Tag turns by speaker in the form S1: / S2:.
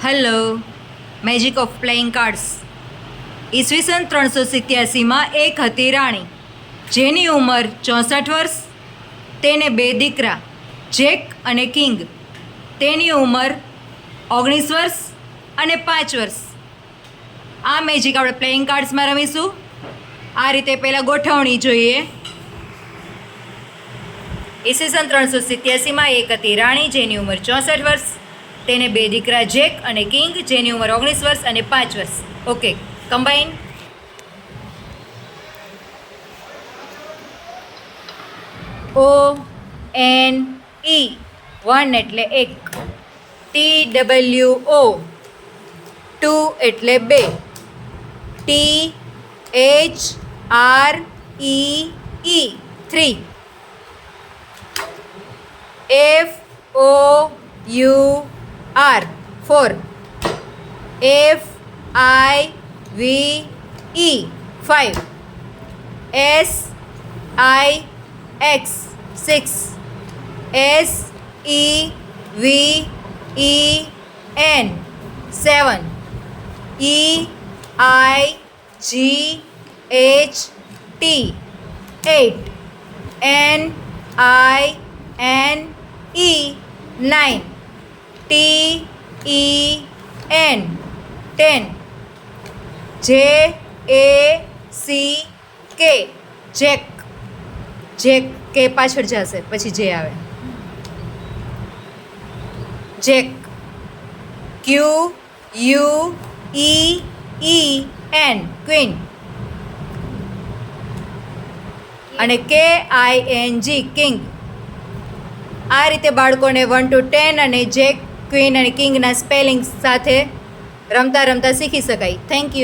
S1: Hello, magic of playing cards. ઈસવીસન 387માં એક હતી રાણી, જેની ઉંમર 64 વર્ષ. તેને 2 દીકરા, જેક અને કિંગ. તેની ઉંમર 19 વર્ષ અને 5 વર્ષ. આ મેજિક આપણે પ્લેઇંગ કાર્ડ્સમાં રમીશું. આ રીતે પહેલાં ગોઠવણી જોઈએ. ઈસવીસન 387માં એક હતી રાણી, જેની ઉંમર 64 વર્ષ. તેને 2 દીકરા, જેક અને કિંગ, જેની ઉંમર 19 વર્ષ અને 5 વર્ષ. Okay, combine. ONE 1 એટલે 1, TWO 2 એટલે 2, THREE 3, FOUR 4, FIVE 5, SIX 6, SEVEN 7, EIGHT 8, NINE 9, TEN 10, JACK Jack. Jack કે પાછળ જશે, પછી જે આવે. જેક. QUEEN queen. અને KING કિંગ. આ રીતે બાળકોને 1 to 10 અને જેક, ક્વીન અને કિંગના સ્પેલિંગ સાથે રમતા રમતા શીખી શકાય. Thank you.